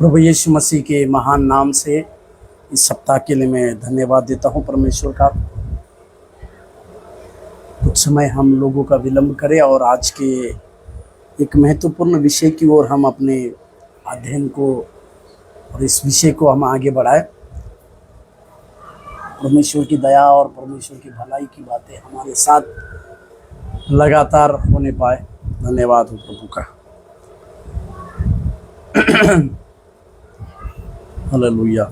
प्रभु यीशु मसीह के महान नाम से इस सप्ताह के लिए मैं धन्यवाद देता हूं परमेश्वर का। कुछ समय हम लोगों का विलंब करें और आज के एक महत्वपूर्ण विषय की ओर हम अपने अध्ययन को और इस विषय को हम आगे बढ़ाएं। परमेश्वर की दया और परमेश्वर की भलाई की बातें हमारे साथ लगातार होने पाए। धन्यवाद हो प्रभु का। हालेलुया।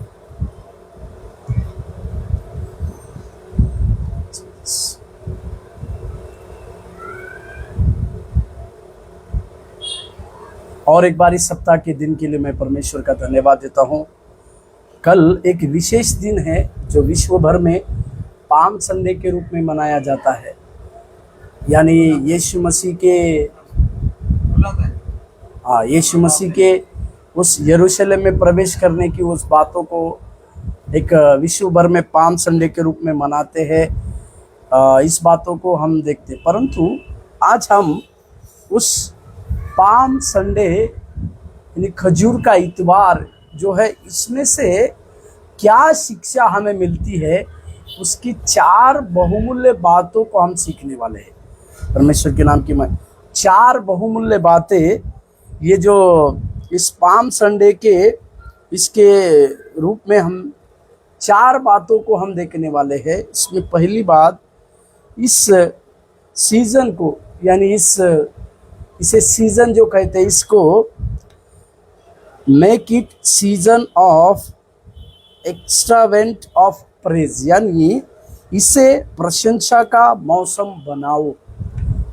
और एक बार इस सप्ताह के दिन के लिए मैं परमेश्वर का धन्यवाद देता हूं। कल एक विशेष दिन है जो विश्व भर में पाम संडे के रूप में मनाया जाता है, यानी यीशु मसीह के उस यरूशलेम में प्रवेश करने की उस बातों को एक विश्व भर में पाम संडे के रूप में मनाते हैं। इस बातों को हम देखते, परंतु आज हम उस पाम संडे यानी खजूर का इतवार जो है, इसमें से क्या शिक्षा हमें मिलती है, उसकी 4 बहुमूल्य बातों को हम सीखने वाले हैं। परमेश्वर के नाम की 4 बहुमूल्य बातें, ये जो इस पाम संडे के इसके रूप में हम 4 बातों को हम देखने वाले हैं। इसमें पहली बात, इस सीजन को यानी इसे सीजन जो कहते हैं, इसको make it season of extravagant of praise, यानी इसे प्रशंसा का मौसम बनाओ।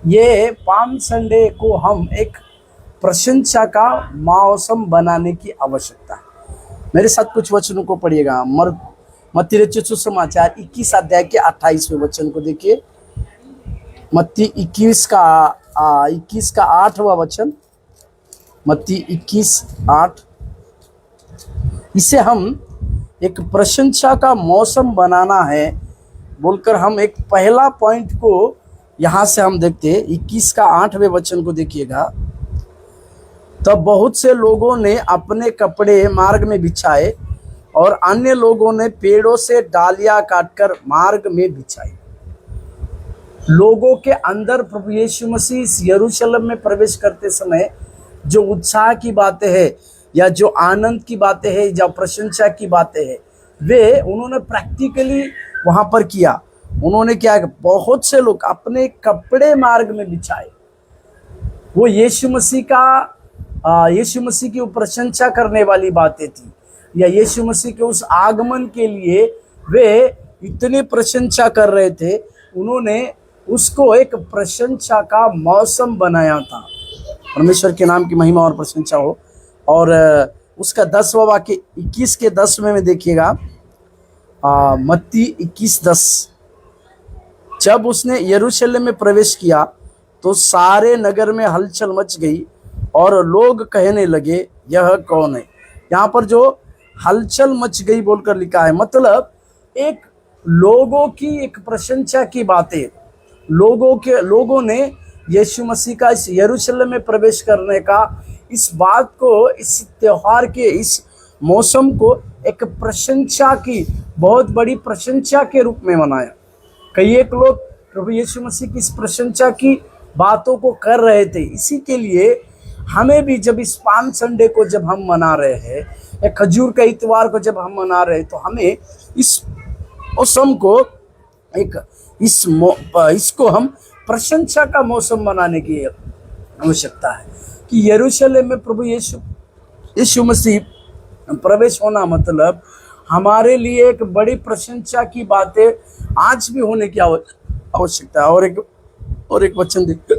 ये पाम संडे को हम एक प्रशंसा का मौसम बनाने की आवश्यकता है। मेरे साथ कुछ वचनों को पढ़िएगा। मत्ती रचित सुसमाचार 21 अध्याय के 28वें वचन को देखिए। मत्ती 21 का 8वां वचन, मत्ती 21:8। इसे हम एक प्रशंसा का मौसम बनाना है बोलकर हम एक पहला पॉइंट को यहाँ से हम देखते हैं। 21 का 8वें वचन को देखिएगा। तब बहुत से लोगों ने अपने कपड़े मार्ग में बिछाए और अन्य लोगों ने पेड़ों से डालियां काटकर मार्ग में बिछाई। लोगों के अंदर प्रभु यीशु मसीह इस यरूशलेम में प्रवेश करते समय जो उत्साह की बातें हैं, या जो आनंद की बातें हैं, या प्रशंसा की बातें हैं, वे उन्होंने प्रैक्टिकली वहां पर किया। उन्होंने क्या, बहुत से लोग अपने कपड़े मार्ग में बिछाए। वो यीशु मसीह की प्रशंसा करने वाली बातें थी, या यीशु मसीह के उस आगमन के लिए वे इतने प्रशंसा कर रहे थे। उन्होंने उसको एक प्रशंसा का मौसम बनाया था। परमेश्वर के नाम की महिमा और प्रशंसा हो। और उसका 10वां वाक्य 21 के 10 में देखिएगा। मत्ती 21:10। जब उसने यरूशलेम में प्रवेश किया तो सारे नगर में हलचल मच गई और लोग कहने लगे, यह कौन है। यहाँ पर जो हलचल मच गई बोलकर लिखा है, मतलब एक लोगों की एक प्रशंसा की बातें। लोगों ने यीशु मसीह का इस यरूशलेम में प्रवेश करने का, इस बात को, इस त्योहार के इस मौसम को एक प्रशंसा की, बहुत बड़ी प्रशंसा के रूप में मनाया। कई एक लोग प्रभु यीशु मसीह की इस प्रशंसा की बातों को कर रहे थे। इसी के लिए हमें भी जब इस पाम संडे को जब हम मना रहे हैं, या खजूर का इतवार को जब हम मना रहे हैं, तो हमें इस मौसम को इसको हम प्रशंसा का मौसम बनाने की आवश्यकता है। कि यरूशलेम में प्रभु यीशु मसीह प्रवेश होना, मतलब हमारे लिए एक बड़ी प्रशंसा की बातें आज भी होने की आवश्यकता है। और एक वचन देखते,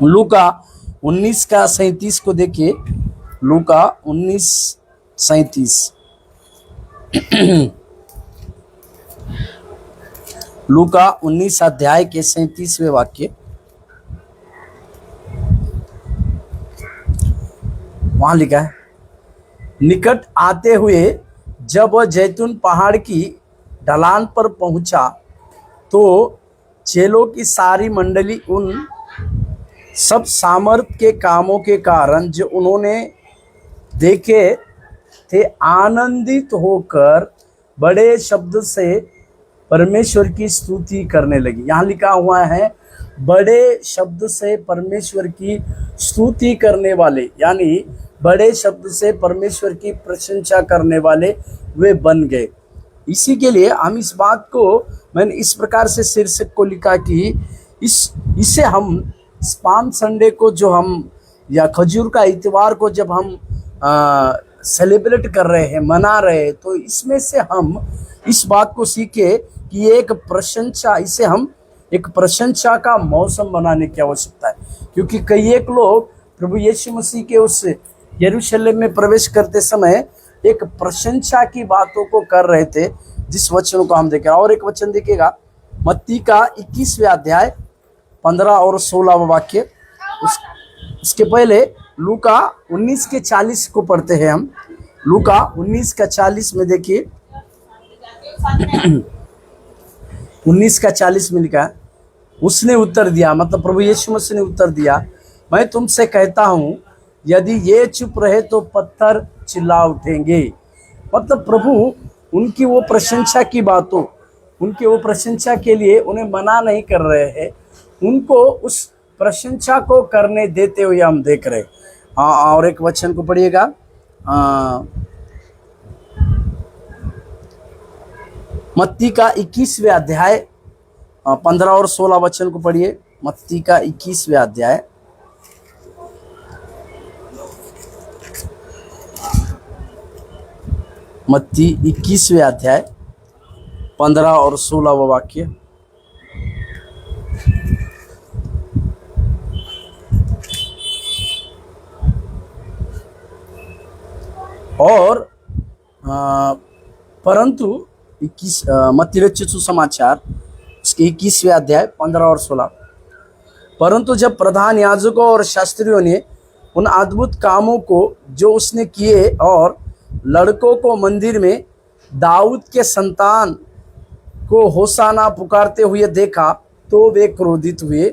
लूका 19 का 37 को देखिए। लूका 19:37। लूका 19 अध्याय के 37वें वाक्य, वहां लिखा है, निकट आते हुए जब वह जैतून पहाड़ की ढलान पर पहुंचा तो चेलों की सारी मंडली उन सब सामर्थ के कामों के कारण जो उन्होंने देखे थे, आनंदित होकर बड़े शब्द से परमेश्वर की स्तुति करने लगी। यहाँ लिखा हुआ है बड़े शब्द से परमेश्वर की स्तुति करने वाले, यानी बड़े शब्द से परमेश्वर की प्रशंसा करने वाले वे बन गए। इसी के लिए हम इस बात को, मैंने इस प्रकार से शीर्षक को लिखा कि इसे हम पाम संडे को जो हम, या खजूर का इतवार को जब हम सेलिब्रेट कर रहे हैं, मना रहे हैं, तो इसमें से हम इस बात को सीखे कि ये एक प्रशंसा, इसे हम एक प्रशंसा का मौसम बनाने की आवश्यकता है। क्योंकि कई एक लोग प्रभु यीशु मसीह के उस यरूशलेम में प्रवेश करते समय एक प्रशंसा की बातों को कर रहे थे, जिस वचनों को हम देखें। और एक वचन देखिएगा, मत्ती का 21वें अध्याय 15 और 16 वाक्य। उसके पहले लूका 19 के 40 को पढ़ते हैं हम। लूका 19 का 40 में देखिए, 19 का 40 में लिखा है, उसने उत्तर दिया, मतलब प्रभु यीशु मसीह ने उत्तर दिया, मैं तुमसे कहता हूँ यदि ये चुप रहे तो पत्थर चिल्ला उठेंगे। मतलब प्रभु उनकी वो प्रशंसा की बातों, उनकी वो प्रशंसा के लिए उन्हें मना नहीं कर रहे हैं, उनको उस प्रशंसा को करने देते हुए हम देख रहे हैं। और एक वचन को पढ़िएगा, मत्ती का 21वें अध्याय 15 और 16 वचन को पढ़िए। मत्ती का 21वें अध्याय, मत्ती 21वें अध्याय 15 और 16 वाक्य। और परंतु 21 मत्ती रचित सुसमाचार उसके 21वें अध्याय 15 और 16, परंतु जब प्रधान याजकों और शास्त्रियों ने उन अद्भुत कामों को जो उसने किए और लड़कों को मंदिर में दाऊद के संतान को होसाना पुकारते हुए देखा, तो वे क्रोधित हुए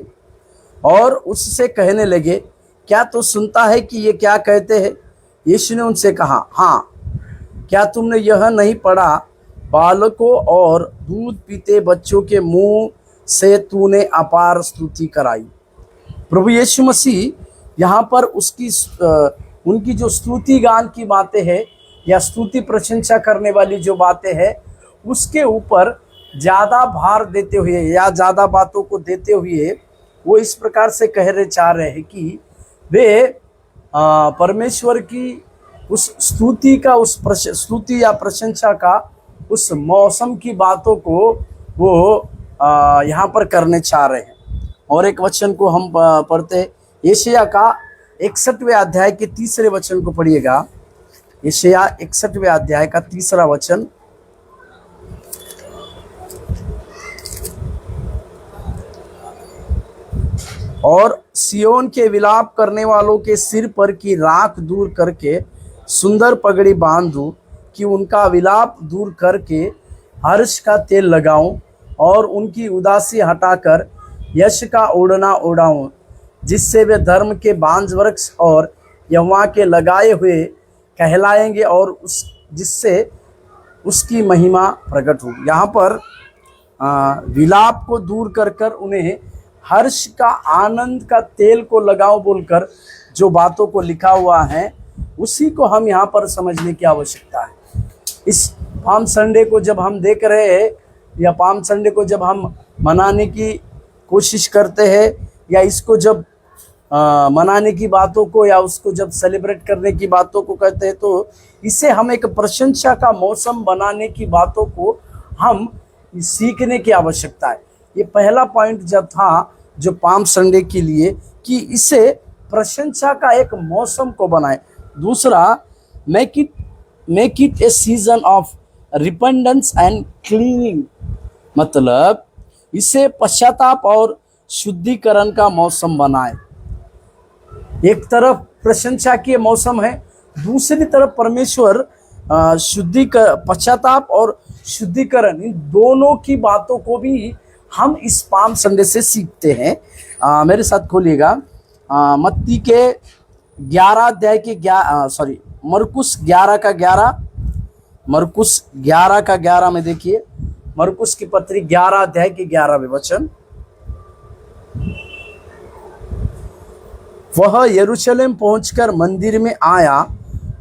और उससे कहने लगे, क्या तू सुनता है कि ये क्या कहते हैं? यीशु ने उनसे कहा, हाँ, क्या तुमने यह नहीं पढ़ा, बालकों और दूध पीते बच्चों के मुंह से तूने अपार स्तुति कराई। प्रभु यीशु मसीह यहाँ पर उनकी जो स्तुति गान की बातें हैं, या स्तुति प्रशंसा करने वाली जो बातें हैं, उसके ऊपर ज़्यादा भार देते हुए या ज़्यादा बातों को देते हुए वो इस प्रकार से कहने चाह रहे हैं कि वे परमेश्वर की उस स्तुति का, उस स्तुति या प्रशंसा का उस मौसम की बातों को वो यहाँ पर करने चाह रहे हैं। और एक वचन को हम पढ़ते हैं, यशायाह का 61वें अध्याय के 3 वचन को पढ़िएगा। यशायाह 61वें अध्याय का 3 वचन। और सियोन के विलाप करने वालों के सिर पर की राख दूर करके सुंदर पगड़ी बांध दूं, कि उनका विलाप दूर करके हर्ष का तेल लगाऊं और उनकी उदासी हटाकर यश का ओढ़ना ओढ़ाऊं, जिससे वे धर्म के बांझ वृक्ष और यहोवा के लगाए हुए कहलाएंगे और जिससे उसकी महिमा प्रकट होगी। यहाँ पर विलाप को दूर कर कर उन्हें हर्ष का, आनंद का तेल को लगाओ बोलकर जो बातों को लिखा हुआ है, उसी को हम यहाँ पर समझने की आवश्यकता है। इस पाम संडे को जब हम देख रहे हैं, या पाम संडे को जब हम मनाने की कोशिश करते हैं, या इसको जब मनाने की बातों को, या उसको जब सेलिब्रेट करने की बातों को कहते हैं, तो इसे हम एक प्रशंसा का मौसम बनाने की बातों को हम सीखने की आवश्यकता है। ये पहला पॉइंट जब था जो पाम संडे के लिए, कि इसे प्रशंसा का एक मौसम को बनाए। दूसरा, make it a season of repentance and cleaning, मतलब इसे पश्चाताप और शुद्धिकरण का मौसम बनाए। एक तरफ प्रशंसा के मौसम है, दूसरी तरफ परमेश्वर पश्चाताप और शुद्धिकरण, इन दोनों की बातों को भी हम इस पाम संडे से सीखते हैं। मेरे साथ खोलिएगा मत्ती के 11 अध्याय के मरकुस 11 का 11, मरकुस 11 का 11 में देखिए, मरकुस की पत्री 11 अध्याय के 11वें वचन। वह यरूशलेम पहुंचकर मंदिर में आया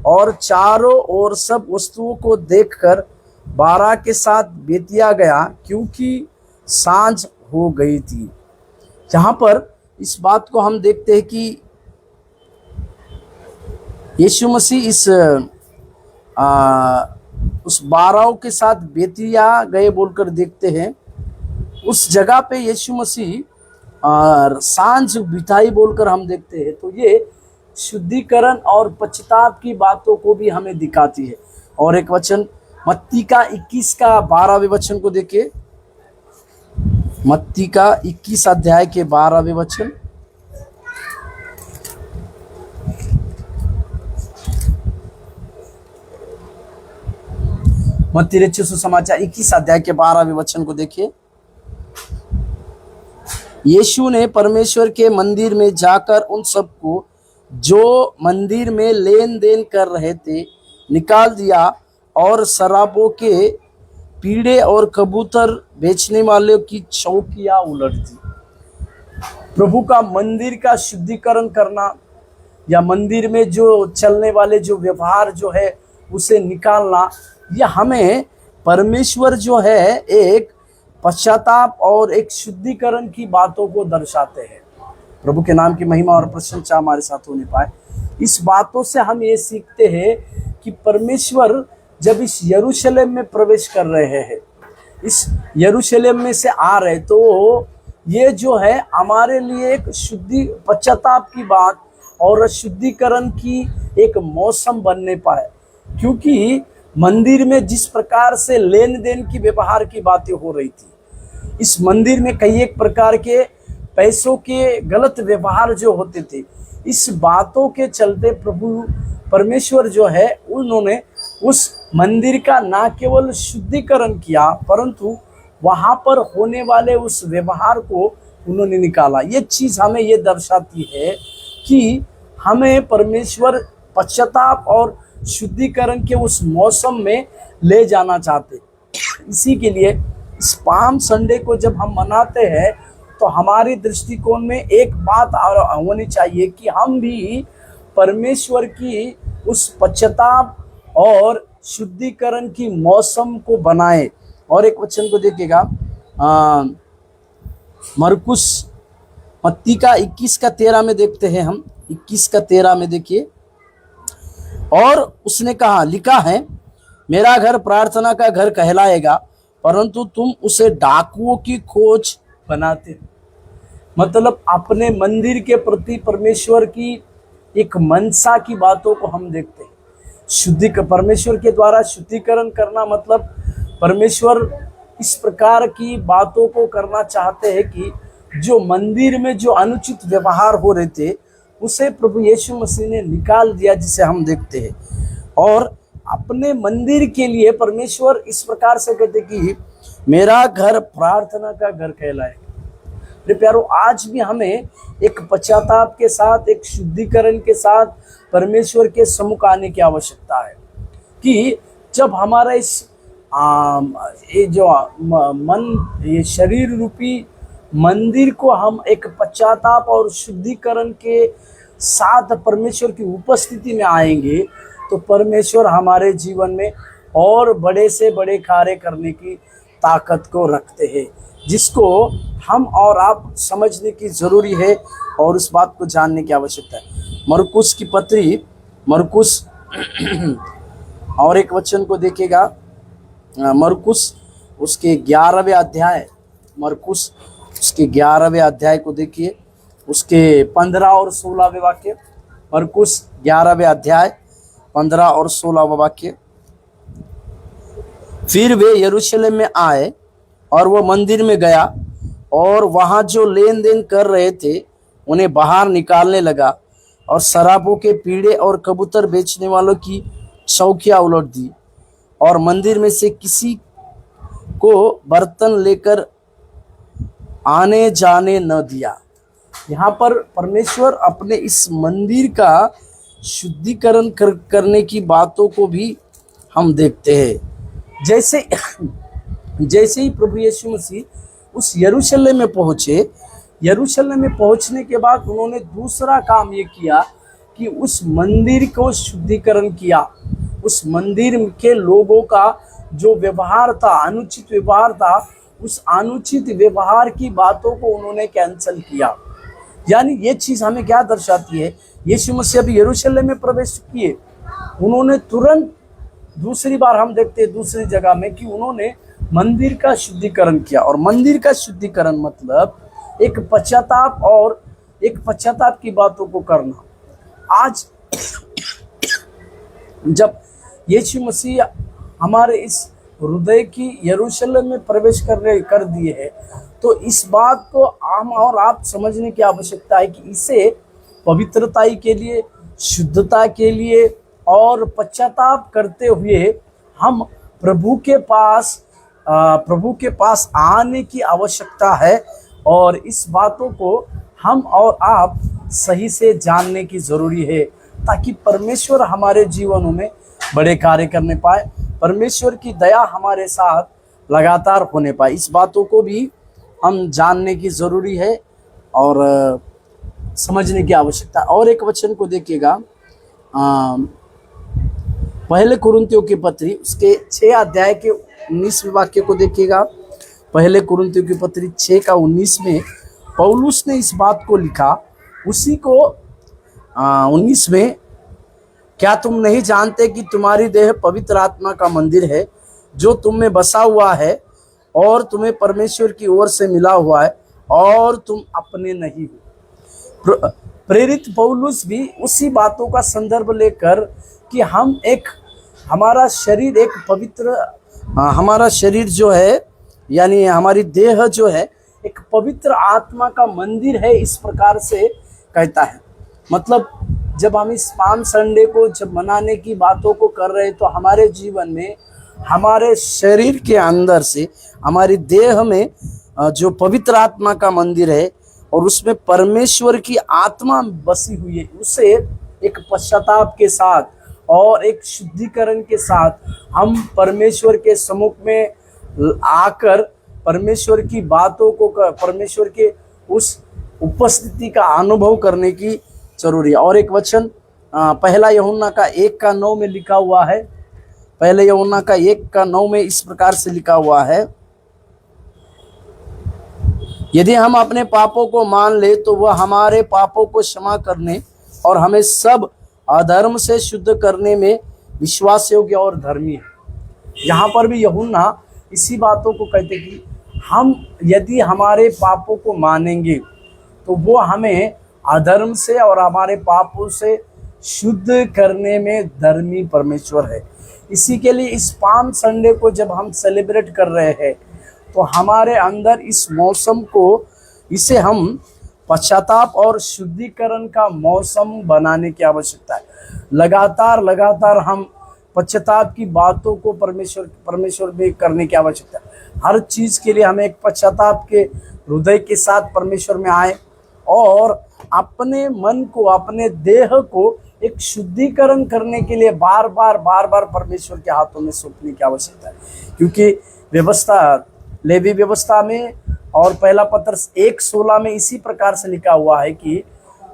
और चारों ओर सब वस्तुओं को देखकर 12 के साथ बेतिया गया, क्योंकि सांझ हो गई थी। यहाँ पर इस बात को हम देखते हैं कि यीशु मसीह उस 12 के साथ बेतिया गए बोलकर देखते हैं। उस जगह पे यीशु मसीह सांझ बिताई बोलकर हम देखते हैं। तो ये शुद्धिकरण और पश्चाताप की बातों को भी हमें दिखाती है। और एक वचन मत्ती का 21 का 12वें वचन को देखिए, मत्ती का 21 अध्याय के 12वें वचन। मत्ती रचित सुसमाचार 21 अध्याय के 12वें वचन को देखिए। यीशु ने परमेश्वर के मंदिर में जाकर उन सबको जो मंदिर में लेन देन कर रहे थे निकाल दिया और शराबों के पीढ़े और कबूतर बेचने वालों की चौकियां उलट दी। प्रभु का मंदिर का शुद्धिकरण करना या मंदिर में जो चलने वाले जो व्यवहार जो है उसे निकालना, यह हमें परमेश्वर जो है एक पश्चाताप और एक शुद्धिकरण की बातों को दर्शाते हैं। प्रभु के नाम की महिमा और प्रशंसा हमारे साथ होने पाए। इस बातों से हम ये सीखते हैं कि परमेश्वर जब इस यरूशलेम में प्रवेश कर रहे हैं, इस यरूशलेम में से आ रहे, तो ये जो है हमारे लिए एक पश्चाताप की बात और शुद्धिकरण की एक मौसम बनने पाए। क्योंकि मंदिर में जिस प्रकार से लेन देन की व्यवहार की बातें हो रही थी, इस मंदिर में कई एक प्रकार के पैसों के गलत व्यवहार जो होते थे, इस बातों के चलते प्रभु परमेश्वर जो है उन्होंने उस मंदिर का ना केवल शुद्धिकरण किया, परंतु वहां पर होने वाले उस व्यवहार को उन्होंने निकाला। ये चीज हमें ये दर्शाती है कि हमें परमेश्वर पश्चाताप और शुद्धिकरण के उस मौसम में ले जाना चाहते। इसी के लिए इस पाम संडे को जब हम मनाते हैं तो हमारी दृष्टिकोण में एक बात होनी चाहिए कि हम भी परमेश्वर की उस पश्चाताप और शुद्धिकरण की मौसम को बनाए। और एक वचन को देखिएगा, मरकुस मत्ती का 21 का 13 में देखते हैं हम, 21 का 13 में देखिए। और उसने कहा, लिखा है, मेरा घर प्रार्थना का घर कहलाएगा, परंतु तुम उसे डाकुओं की खोज बनाते हो। मतलब अपने मंदिर के प्रति परमेश्वर की एक मनसा की बातों को हम देखते हैं। परमेश्वर के द्वारा शुद्धिकरण करना मतलब परमेश्वर इस प्रकार की बातों को करना चाहते हैं कि जो मंदिर में जो अनुचित व्यवहार हो रहे थे उसे प्रभु यीशु मसीह ने निकाल दिया, जिसे हम देखते हैं। और अपने मंदिर के लिए परमेश्वर इस प्रकार से कहते कि मेरा घर प्रार्थना का घर कहलाएगा। प्यारो, आज भी हमें एक पश्चाताप के साथ, एक शुद्धिकरण के साथ परमेश्वर के सम्मुख आने की आवश्यकता है कि जब हमारा ये शरीर रूपी मंदिर को हम एक पश्चाताप और शुद्धिकरण के साथ परमेश्वर की उपस्थिति में आएंगे, तो परमेश्वर हमारे जीवन में और बड़े से बड़े कार्य करने की ताकत को रखते हैं, जिसको हम और आप समझने की जरूरी है और उस बात को जानने की आवश्यकता है। मरकुस की पत्री, मरकुस और एक वचन को देखिएगा, मरकुस उसके 11वें अध्याय, मरकुस उसके 11वें अध्याय को देखिए, उसके 15 और 16वें वाक्य। मरकुस 11वें अध्याय 15 और 16वां वाक्य। फिर वे यरूशलेम में आए और वह मंदिर में गया और वहां जो लेन देन कर रहे थे उन्हें बाहर निकालने लगा और शराबों के पीढ़े और कबूतर बेचने वालों की चौकियां उलट दी और मंदिर में से किसी को बर्तन लेकर आने जाने न दिया। यहाँ पर परमेश्वर अपने इस मंदिर का शुद्धिकरण करने की बातों को भी हम देखते हैं। जैसे जैसे ही प्रभु यीशु मसीह उस यरूशलेम में पहुँचे, यरूशलेम में पहुँचने के बाद उन्होंने दूसरा काम ये किया कि उस मंदिर को शुद्धिकरण किया। उस मंदिर के लोगों का जो व्यवहार था, अनुचित व्यवहार था, उस अनुचित व्यवहार की बातों को उन्होंने कैंसिल किया। यानी ये चीज़ हमें क्या दर्शाती है, यीशु मसीह अभी यरूशलेम में प्रवेश किए, उन्होंने तुरंत दूसरी बार हम देखते हैं दूसरी जगह में कि उन्होंने मंदिर का शुद्धिकरण किया। और मंदिर का शुद्धिकरण मतलब एक पश्चाताप और एक पश्चाताप की बातों को करना। आज जब यीशु मसीह हमारे इस हृदय की यरूशलेम में प्रवेश कर दिए है, तो इस बात को हम और आप समझने की आवश्यकता है कि इसे पवित्रता के लिए, शुद्धता के लिए और पश्चाताप करते हुए हम प्रभु के पास आने की आवश्यकता है। और इस बातों को हम और आप सही से जानने की ज़रूरी है, ताकि परमेश्वर हमारे जीवनों में बड़े कार्य करने पाए, परमेश्वर की दया हमारे साथ लगातार होने पाए। इस बातों को भी हम जानने की ज़रूरी है और समझने की आवश्यकता। और एक वचन को देखिएगा, पहले कुरिन्थियों की पत्री उसके 6 अध्याय के 19वें वाक्य को देखिएगा। पहले कुरिन्थियों की पत्री 6 का 19 में पौलुस ने इस बात को लिखा, उसी को 19 में, क्या तुम नहीं जानते कि तुम्हारी देह पवित्र आत्मा का मंदिर है जो तुम में बसा हुआ है और तुम्हें परमेश्वर की ओर से मिला हुआ है और तुम अपने नहीं हो। प्रेरित पौलुस भी उसी बातों का संदर्भ लेकर कि हम हमारा शरीर एक पवित्र, हमारा शरीर जो है यानी हमारी देह जो है एक पवित्र आत्मा का मंदिर है, इस प्रकार से कहता है। मतलब जब हम इस पाम संडे को जब मनाने की बातों को कर रहे हैं, तो हमारे जीवन में, हमारे शरीर के अंदर से, हमारी देह में जो पवित्र आत्मा का मंदिर है और उसमें परमेश्वर की आत्मा बसी हुई है, उसे एक पश्चाताप के साथ और एक शुद्धिकरण के साथ हम परमेश्वर के सम्मुख में आकर परमेश्वर की बातों को, परमेश्वर के उस उपस्थिति का अनुभव करने की जरूरी है। और एक वचन पहला यूहन्ना का 1:9 में लिखा हुआ है। पहले यूहन्ना का 1:9 में इस प्रकार से लिखा हुआ है, यदि हम अपने पापों को मान ले तो वह हमारे पापों को क्षमा करने और हमें सब अधर्म से शुद्ध करने में विश्वास योग्य और धर्मी है। यहाँ पर भी यूहन्ना इसी बातों को कहते कि हम यदि हमारे पापों को मानेंगे तो वो हमें अधर्म से और हमारे पापों से शुद्ध करने में धर्मी परमेश्वर है। इसी के लिए इस पाम संडे को जब हम सेलिब्रेट कर रहे हैं, तो हमारे अंदर इस मौसम को, इसे हम पश्चाताप और शुद्धिकरण का मौसम बनाने की आवश्यकता है। लगातार हम पश्चाताप की बातों को परमेश्वर में करने की आवश्यकता है। हर चीज़ के लिए हमें एक पश्चाताप के हृदय के साथ परमेश्वर में आए और अपने मन को, अपने देह को एक शुद्धिकरण करने के लिए बार बार परमेश्वर के हाथों में सौंपने की आवश्यकता है। क्योंकि व्यवस्था, लेवी व्यवस्था में और पहला पत्रस 1:16 में इसी प्रकार से लिखा हुआ है कि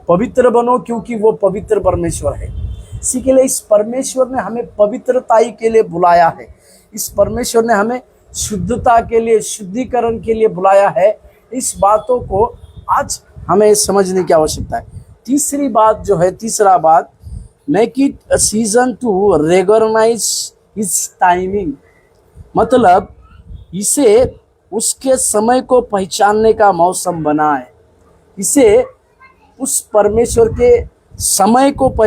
पवित्र बनो क्योंकि वो पवित्र परमेश्वर है। इसी के लिए इस परमेश्वर ने हमें पवित्रताई के लिए बुलाया है। इस परमेश्वर ने हमें शुद्धता के लिए, शुद्धिकरण के लिए बुलाया है। इस बातों को आज हमें समझने की आवश्यकता है। तीसरी बात जो है, तीसरा बात, make it a season to recognise his timing. मतलब इसे उसके समय को पहचानने का मौसम बनाए। इसे उस परमेश्वर के समय को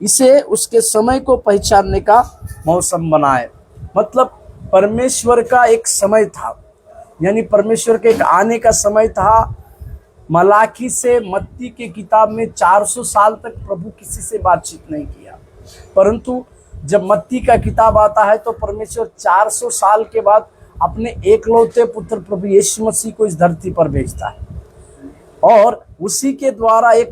इसे उसके समय को पहचानने का मौसम बनाए। मतलब परमेश्वर का एक समय था, यानी परमेश्वर के एक आने का समय था। मलाकी से मत्ती के किताब में 400 साल तक प्रभु किसी से बातचीत नहीं किया, परंतु जब मत्ती का किताब आता है तो परमेश्वर 400 साल के बाद अपने एकलौते पुत्र प्रभु यीशु मसीह को इस धरती पर भेजता है। और उसी के द्वारा एक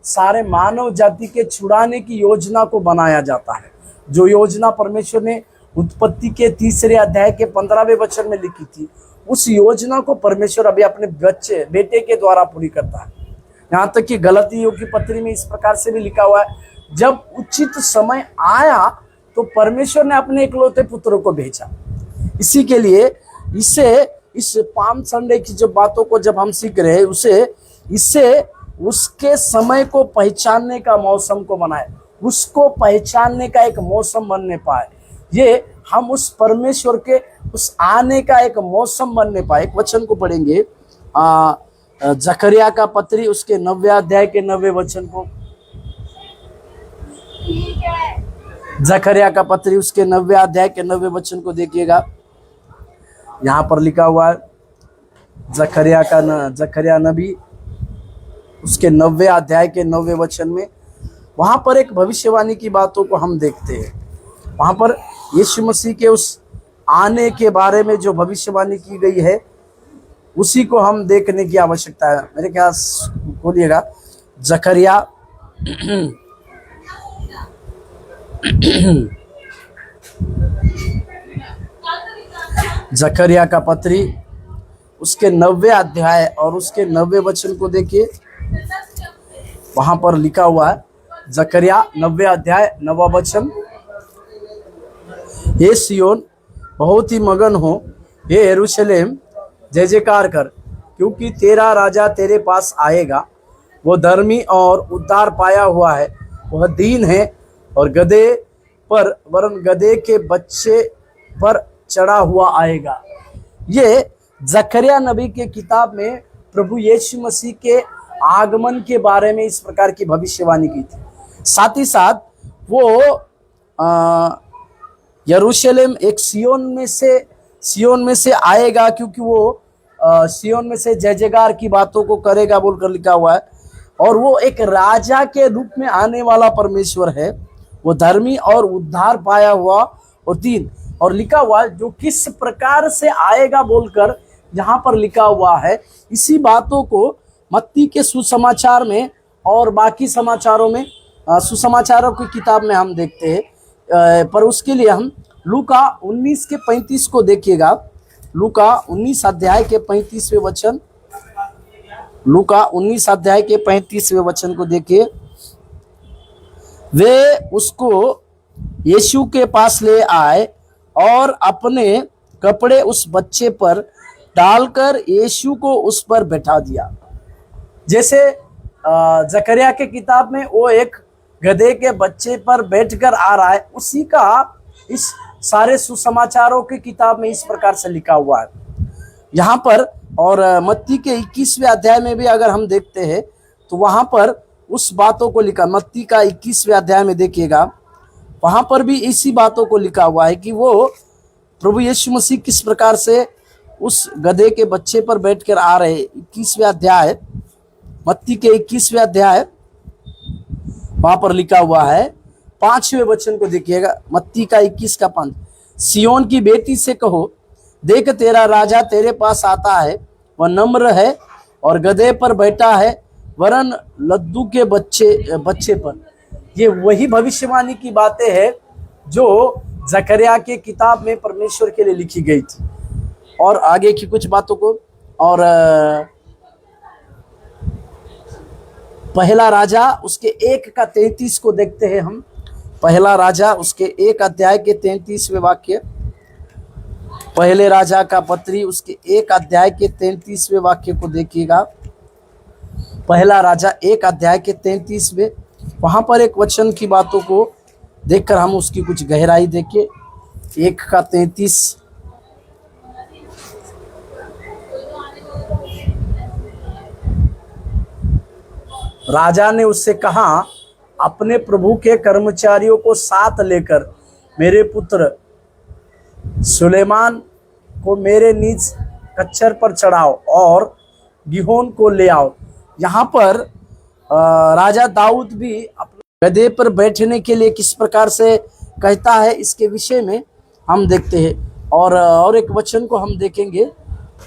सारे मानव जाति के छुड़ाने की योजना को बनाया जाता है। जो योजना परमेश्वर ने उत्पत्ति के 3 अध्याय के 15वें वचन में लिखी थी, उस योजना को परमेश्वर अभी अपने बेटे के द्वारा पूरी करता है। यहाँ तक कि गलतियों की पत्री में इस प्रकार से भी लिखा हुआ है, जब उचित समय आया तो परमेश्वर ने अपने इकलौते पुत्र को भेजा। इसी के लिए इस पाम संडे की जो बातों को जब हम सीख रहे हैं, इससे उसके समय को पहचानने का मौसम को बनाए, उसको पहचानने का एक मौसम बनने पाए, ये हम उस परमेश्वर के उस आने का एक मौसम बनने पाए। एक वचन को पढ़ेंगे, जकरिया का पत्री उसके 9वें अध्याय के 9वें वचन को। जकरिया का पत्री उसके 9वें अध्याय के 9वें वचन को देखिएगा। यहाँ पर लिखा हुआ है, जकरिया नबी उसके 9वें अध्याय के 9वें वचन में, वहां पर एक भविष्यवाणी की बातों को हम देखते हैं। वहां पर यीशु मसीह के उस आने के बारे में जो भविष्यवाणी की गई है, उसी को हम देखने की आवश्यकता है। मेरे ख्याल बोलिएगा, जकरिया का पत्री उसके 9वें अध्याय और उसके 9वें वचन को देखिए। वहां पर लिखा हुआ है, जकरिया 9वें अध्याय 9वां वचन, हे सियोन बहुत ही मगन हो, हे यरूशलेम जय जयकार कर, क्योंकि तेरा राजा तेरे पास आएगा। वो धर्मी और उद्धार पाया हुआ है, वह दीन है और गधे पर वरन गधे के बच्चे पर चढ़ा हुआ आएगा। ये जकरिया नबी के किताब में प्रभु यीशु मसीह के आगमन के बारे में इस प्रकार की भविष्यवाणी की थी। साथ ही साथ वो यरूशलेम एक सियोन में से आएगा, क्योंकि वो सियोन में से जय जयकार की बातों को करेगा बोलकर लिखा हुआ है। और वो एक राजा के रूप में आने वाला परमेश्वर है, वो धर्मी और उद्धार पाया हुआ और दीन, और लिखा हुआ जो किस प्रकार से आएगा बोलकर यहाँ पर लिखा हुआ है। इसी बातों को मत्ती के सुसमाचार में और बाकी समाचारों में, सुसमाचारों की किताब में हम देखते हैं। पर उसके लिए हम लूका 19 के 35 को देखिएगा। लूका 19 अध्याय के 35वें वचन, लूका 19 अध्याय के 35वें वचन को देखिए। वे उसको यीशु के पास ले आए और अपने कपड़े उस बच्चे पर डालकर यीशु को उस पर बैठा दिया। जैसे जकरिया के किताब में वो एक गधे के बच्चे पर बैठकर आ रहा है, उसी का इस सारे सुसमाचारों की किताब में इस प्रकार से लिखा हुआ है यहाँ पर। और मत्ती के 21वें अध्याय में भी अगर हम देखते हैं तो वहां पर उस बातों को लिखा, मत्ती का 21वें अध्याय में देखिएगा, वहां पर भी इसी बातों को लिखा हुआ है कि वो प्रभु यीशु मसीह किस प्रकार से उस गधे के बच्चे पर बैठकर आ रहे। 21वें अध्याय, मत्ती के 21वें अध्याय, वहां पर लिखा हुआ है 5वें वचन को देखिएगा। मत्ती का 21 का 5, सियोन की बेटी से कहो, देख तेरा राजा तेरे पास आता है, वह नम्र है और गधे पर बैठा है, वरन लद्दू के बच्चे पर। ये वही भविष्यवाणी की बातें हैं जो जकरिया के किताब में परमेश्वर के लिए लिखी गई थी। और आगे की कुछ बातों को, और पहला राजा उसके 1 का 33 को देखते हैं हम। पहला राजा उसके 1 अध्याय के 33वें वाक्य, पहले राजा का पत्री उसके 1 अध्याय के 33वें वाक्य को देखिएगा। पहला राजा 1 अध्याय के 33वें, वहां पर एक वचन की बातों को देखकर हम उसकी कुछ गहराई देखें। 1 का 33, राजा ने उससे कहा, अपने प्रभु के कर्मचारियों को साथ लेकर मेरे पुत्र सुलेमान को मेरे निज कच्चर पर चढ़ाओ और गिहोन को ले आओ। यहाँ पर राजा दाऊद भी अपने गधे पर बैठने के लिए किस प्रकार से कहता है, इसके विषय में हम देखते हैं। और एक वचन को हम देखेंगे,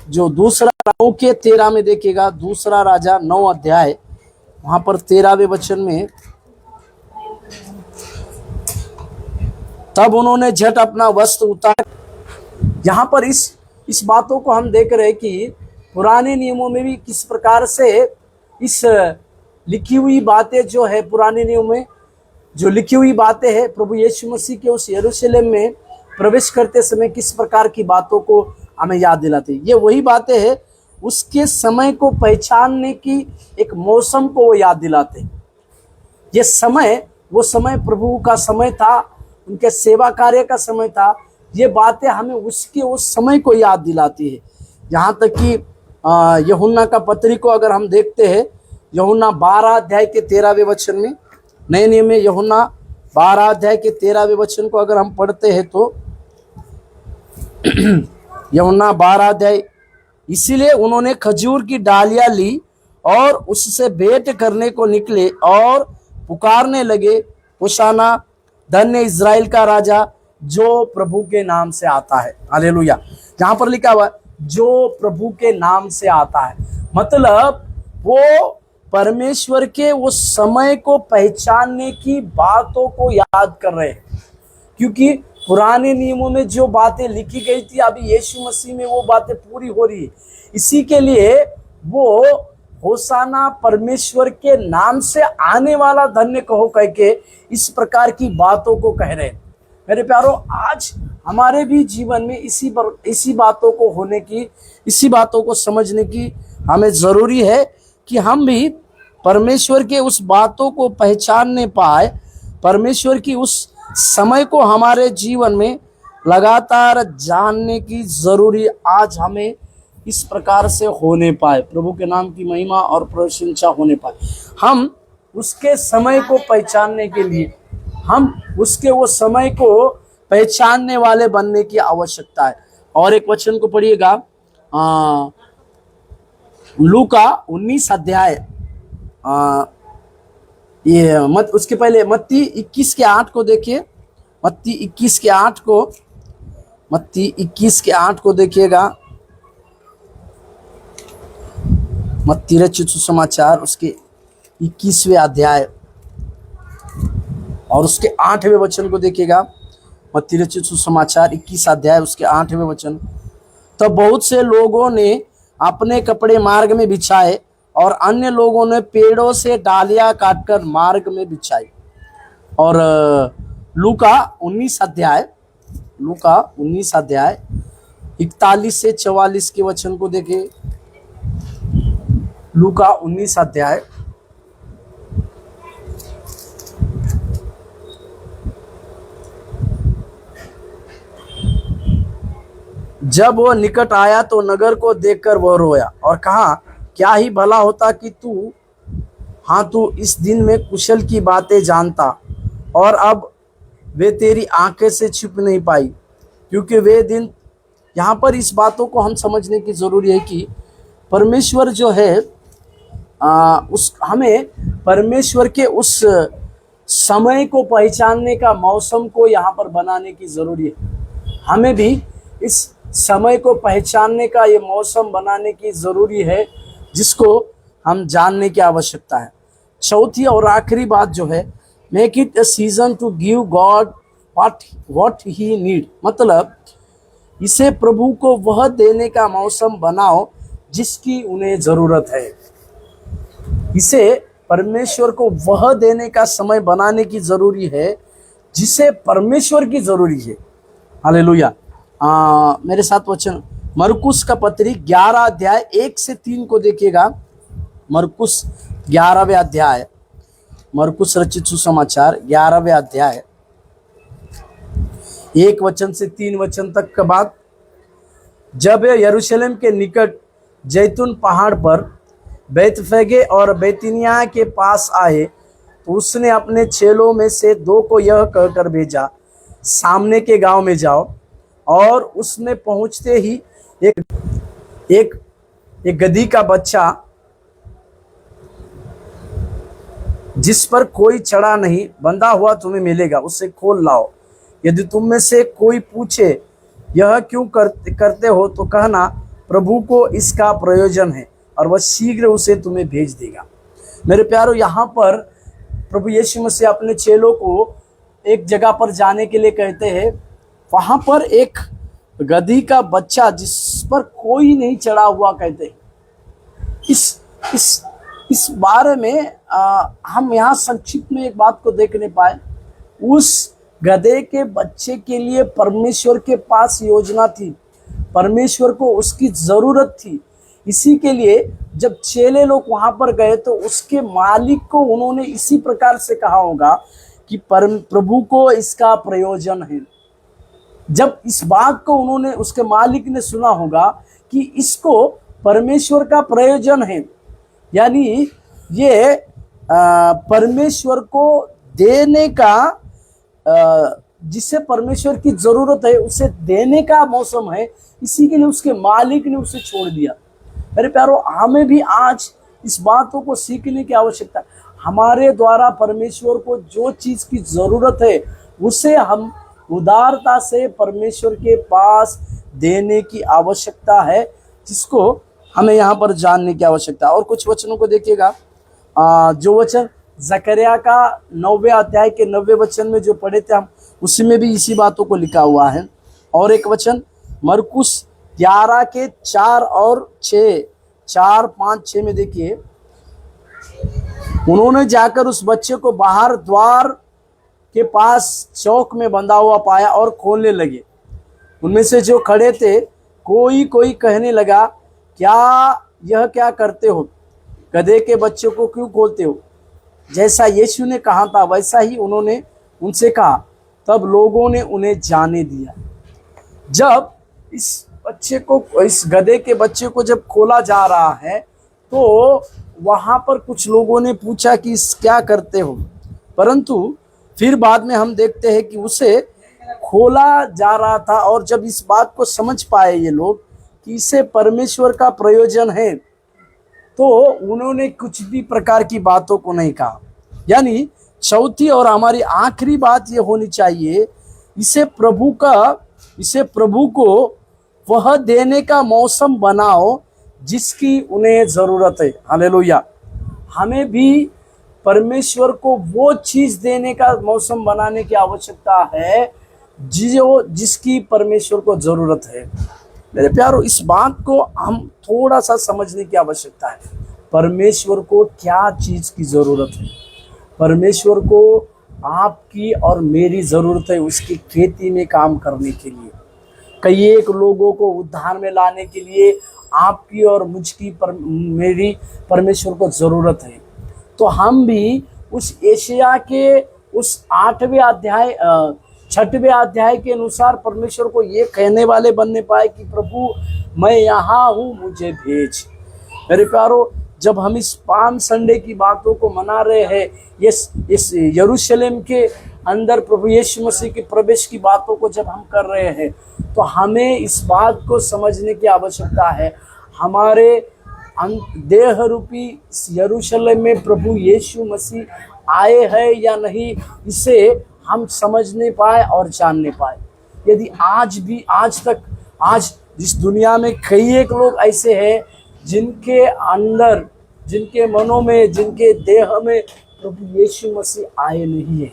जो दूसरा 9 के 13 में देखिएगा, दूसरा राजा 9 अध्याय, वहां पर 13वें वचन में, तब उन्होंने झट अपना वस्त्र उतार। यहाँ पर इस बातों को हम देख रहे हैं कि पुराने नियमों में भी किस प्रकार से इस लिखी हुई बातें जो है, पुराने नियम में जो लिखी हुई बातें हैं, प्रभु यीशु मसीह के उस यरूशलेम में प्रवेश करते समय किस प्रकार की बातों को हमें याद दिलाती है। ये वही बातें हैं, उसके समय को पहचानने की एक मौसम को वो याद दिलाते हैं। ये समय वो समय प्रभु का समय था, उनके सेवा कार्य का समय था। ये बातें हमें उसके उस समय को याद दिलाती है। यहाँ तक कि यूहन्ना का पत्री को अगर हम देखते हैं, यूहन्ना 12 अध्याय के 13वें वचन में, नए नियम में यूहन्ना 12 अध्याय के 13वें वचन को अगर हम पढ़ते हैं तो यूहन्ना 12 अध्याय, इसीलिए उन्होंने खजूर की डालियां ली और उससे भेंट करने को निकले और पुकारने लगे, होशाना, धन्य इज़राइल का राजा जो प्रभु के नाम से आता है। हालेलुया। जहां पर लिखा हुआ जो प्रभु के नाम से आता है, मतलब वो परमेश्वर के वो समय को पहचानने की बातों को याद कर रहे हैं। क्योंकि पुराने नियमों में जो बातें लिखी गई थी, अभी यीशु मसीह में वो बातें पूरी हो रही है। इसी के लिए वो होशाना, परमेश्वर के नाम से आने वाला धन्य कहो कह के इस प्रकार की बातों को कह रहे हैं। मेरे प्यारो, आज हमारे भी जीवन में इसी बातों को होने की, इसी बातों को समझने की हमें जरूरी है कि हम भी परमेश्वर के उस बातों को पहचानने पाए, परमेश्वर की उस समय को हमारे जीवन में लगातार जानने की जरूरी आज हमें इस प्रकार से होने पाए। प्रभु के नाम की महिमा और प्रशंसा होने पाए। हम उसके समय को पहचानने के लिए, हम उसके वो समय को पहचानने वाले बनने की आवश्यकता है। और एक वचन को पढ़िएगा, लूका 19 अध्याय, ये मत उसके पहले मत्ती 21 के 8 को देखिए। मत्ती 21 के 8 को, मत्ती 21 के 8 को देखिएगा। मत्ती रचित सुसमाचार उसके 21वें अध्याय और उसके 8वें वचन को देखिएगा। मत्ती रचित सुसमाचार 21 अध्याय उसके 8वें वचन। तब बहुत से लोगों ने अपने कपड़े मार्ग में बिछाए और अन्य लोगों ने पेड़ों से डालियां काटकर मार्ग में बिछाई। और लूका 19 अध्याय, लूका 19 अध्याय 41 से 44 के वचन को देखें। लूका 19 अध्याय जब वो निकट आया तो नगर को देखकर वह रोया और कहा, क्या ही भला होता कि तू इस दिन में कुशल की बातें जानता, और अब वे तेरी आंखें से छिप नहीं पाई। क्योंकि वे दिन, यहाँ पर इस बातों को हम समझने की जरूरी है कि परमेश्वर जो है हमें परमेश्वर के उस समय को पहचानने का मौसम को यहाँ पर बनाने की जरूरी है। हमें भी इस समय को पहचानने का ये मौसम बनाने की जरूरी है, जिसको हम जानने की आवश्यकता है। चौथी और आखिरी बात जो है, make it a season to give God what he need, मतलब इसे प्रभु को वह देने का मौसम बनाओ जिसकी उन्हें जरूरत है। इसे परमेश्वर को वह देने का समय बनाने की जरूरी है जिसे परमेश्वर की जरूरी है। हालेलुया। मेरे साथ वचन मरकुस का पत्री 11 अध्याय 1 से 3 को देखिएगा। मरकुस 11वें अध्याय, मरकुस रचित सुसमाचार 11वें अध्याय 1 वचन से 3 वचन तक का बात। जब यरूशलेम के निकट जैतून पहाड़ पर बैतफगे और बैतनिया के पास आए तो उसने अपने चेलों में से 2 को यह कहकर भेजा, सामने के गांव में जाओ। और उसमें पहुंचते ही एक गधी का बच्चा जिस पर कोई चढ़ा नहीं बंधा हुआ तुम्हें मिलेगा, उसे खोल लाओ। यदि तुम में से कोई पूछे यह क्यों करते हो तो कहना, प्रभु को इसका प्रयोजन है और वह शीघ्र उसे तुम्हें भेज देगा। मेरे प्यारो, यहाँ पर प्रभु यीशु मसीह अपने चेलों को एक जगह पर जाने के लिए कहते हैं। वहाँ पर एक गधी का बच्चा जिस पर कोई नहीं चढ़ा हुआ कहते हैं। इस बारे में हम यहाँ संक्षिप्त में एक बात को देखने पाए। उस गधे के बच्चे के लिए परमेश्वर के पास योजना थी, परमेश्वर को उसकी जरूरत थी। इसी के लिए जब चेले लोग वहां पर गए तो उसके मालिक को उन्होंने इसी प्रकार से कहा होगा कि प्रभु को इसका प्रयोजन है। जब इस बात को उन्होंने, उसके मालिक ने सुना होगा कि इसको परमेश्वर का प्रयोजन है, यानी ये परमेश्वर को देने का, जिसे परमेश्वर की जरूरत है उसे देने का मौसम है, इसी के लिए उसके मालिक ने उसे छोड़ दिया। मेरे प्यारो, हमें भी आज इस बातों को सीखने की आवश्यकता है। हमारे द्वारा परमेश्वर को जो चीज की जरूरत है उसे हम उदारता से परमेश्वर के पास देने की आवश्यकता है, जिसको हमें यहाँ पर जानने की आवश्यकता है। और कुछ वचनों को देखिएगा, जो वचन जकरिया का 9वें अध्याय के 9वें वचन में जो पढ़े थे हम, उसी में भी इसी बातों को लिखा हुआ है। और एक वचन मरकुस 11 के 4 और 6, 4, 5, 6 में देखिए, उन्होंने जाकर उस बच्चे को बाहर द्वार के पास चौक में बंधा हुआ पाया और खोलने लगे। उनमें से जो खड़े थे कोई कहने लगा, क्या करते हो? गधे के बच्चे को क्यों खोलते हो? जैसा यीशु ने कहा था वैसा ही उन्होंने उनसे कहा। तब लोगों ने उन्हें जाने दिया। जब इस गधे के बच्चे को जब खोला जा रहा है तो वहां पर कुछ लोगों ने पूछा कि क्या करते हो, परंतु फिर बाद में हम देखते हैं कि उसे खोला जा रहा था। और जब इस बात को समझ पाए ये लोग कि इसे परमेश्वर का प्रयोजन है, तो उन्होंने कुछ भी प्रकार की बातों को नहीं कहा। यानी चौथी और हमारी आखिरी बात ये होनी चाहिए, इसे प्रभु को वह देने का मौसम बनाओ जिसकी उन्हें जरूरत है। हालेलुया। हमें भी परमेश्वर को वो चीज देने का मौसम बनाने की आवश्यकता है जिसकी परमेश्वर को जरूरत है। मेरे प्यारो, इस बात को हम थोड़ा सा समझने की आवश्यकता है। परमेश्वर को क्या चीज की जरूरत है? परमेश्वर को आपकी और मेरी जरूरत है उसकी खेती में काम करने के लिए, कई एक लोगों को उद्धार में लाने के लिए आपकी और मुझकी मेरी परमेश्वर को जरूरत है। तो हम भी उस एशिया के उस 8वें अध्याय 6वें अध्याय के अनुसार परमेश्वर को ये कहने वाले बनने पाए कि प्रभु मैं यहाँ हूँ, मुझे भेज। मेरे प्यारो, जब हम इस पाम संडे की बातों को मना रहे हैं, इस यरूशलेम के अंदर प्रभु यीशु मसीह के प्रवेश की बातों को जब हम कर रहे हैं, तो हमें इस बात को समझने की आवश्यकता है, हमारे देह रूपी यरूशलेम में प्रभु यीशु मसीह आए हैं या नहीं, इसे हम समझने पाए और जानने पाए। यदि आज जिस दुनिया में कई एक लोग ऐसे हैं जिनके अंदर, जिनके मनों में, जिनके देह में प्रभु यीशु मसीह आए नहीं है,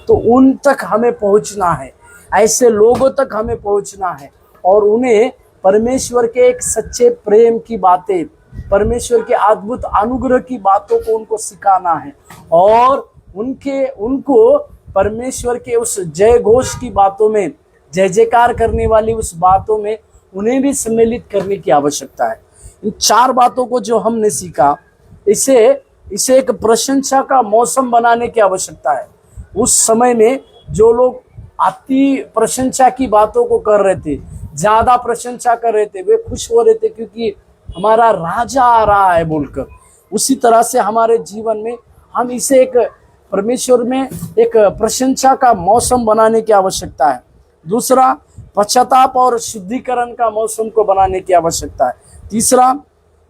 तो उन तक हमें पहुंचना है, ऐसे लोगों तक हमें पहुंचना है और उन्हें परमेश्वर के एक सच्चे प्रेम की बातें, परमेश्वर के अद्भुत अनुग्रह की बातों को उनको सिखाना है और उनको परमेश्वर के उस जय घोष की बातों में, जय जयकार करने वाली उस बातों में उन्हें भी सम्मिलित करने की आवश्यकता है। इन 4 बातों को जो हमने सीखा, इसे एक प्रशंसा का मौसम बनाने की आवश्यकता है। उस समय में जो लोग अति प्रशंसा की बातों को कर रहे थे, ज्यादा प्रशंसा कर रहे थे, वे खुश हो रहे थे क्योंकि हमारा राजा आ रहा है बोलकर। उसी तरह से हमारे जीवन में हम इसे एक परमेश्वर में एक प्रशंसा का मौसम बनाने की आवश्यकता है। दूसरा, पश्चाताप और शुद्धिकरण का मौसम को बनाने की आवश्यकता है। तीसरा,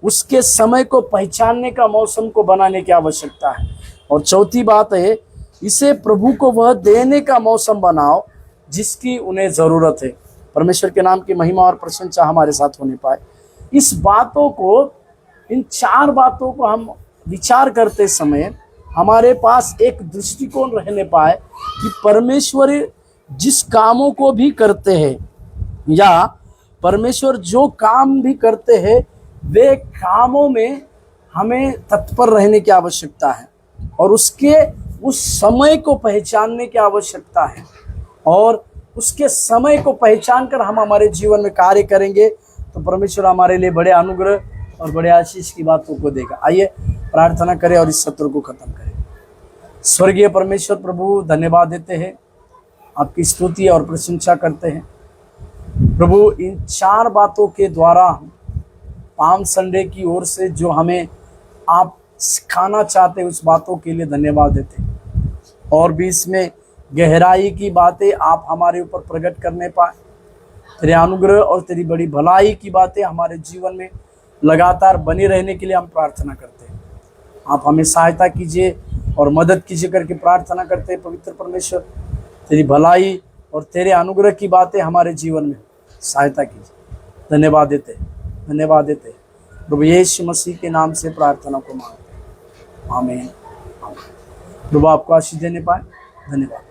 उसके समय को पहचानने का मौसम को बनाने की आवश्यकता है। और चौथी बात है, इसे प्रभु को वह देने का मौसम बनाओ जिसकी उन्हें जरूरत है। परमेश्वर के नाम की महिमा और प्रशंसा हमारे साथ होने पाए। इस बातों को, इन 4 बातों को हम विचार करते समय हमारे पास एक दृष्टिकोण रहने पाए कि परमेश्वर जिस कामों को भी करते हैं या परमेश्वर जो काम भी करते हैं वे कामों में हमें तत्पर रहने की आवश्यकता है और उसके उस समय को पहचानने की आवश्यकता है और उसके समय को पहचान कर हम हमारे जीवन में कार्य करेंगे तो परमेश्वर हमारे लिए बड़े अनुग्रह और बड़े आशीष की बातों को देगा। आइए प्रार्थना करें और इस सत्र को खत्म करें। स्वर्गीय परमेश्वर प्रभु, धन्यवाद देते हैं, आपकी स्तुति और प्रशंसा करते हैं प्रभु। इन 4 बातों के द्वारा पाम संडे की ओर से जो हमें आप सिखाना चाहते हैं उस बातों के लिए धन्यवाद देते हैं और भी इसमें गहराई की बातें आप हमारे ऊपर प्रकट करने पाए। तेरे अनुग्रह और तेरी बड़ी भलाई की बातें हमारे जीवन में लगातार बनी रहने के लिए हम प्रार्थना करते हैं। आप हमें सहायता कीजिए और मदद कीजिए करके प्रार्थना करते हैं। पवित्र परमेश्वर, तेरी भलाई और तेरे अनुग्रह की बातें हमारे जीवन में सहायता कीजिए। धन्यवाद देते प्रभु यीशु मसीह के नाम से प्रार्थना को मांगते हैं। आमीन। प्रभु आपको आशीष देने पाए। धन्यवाद।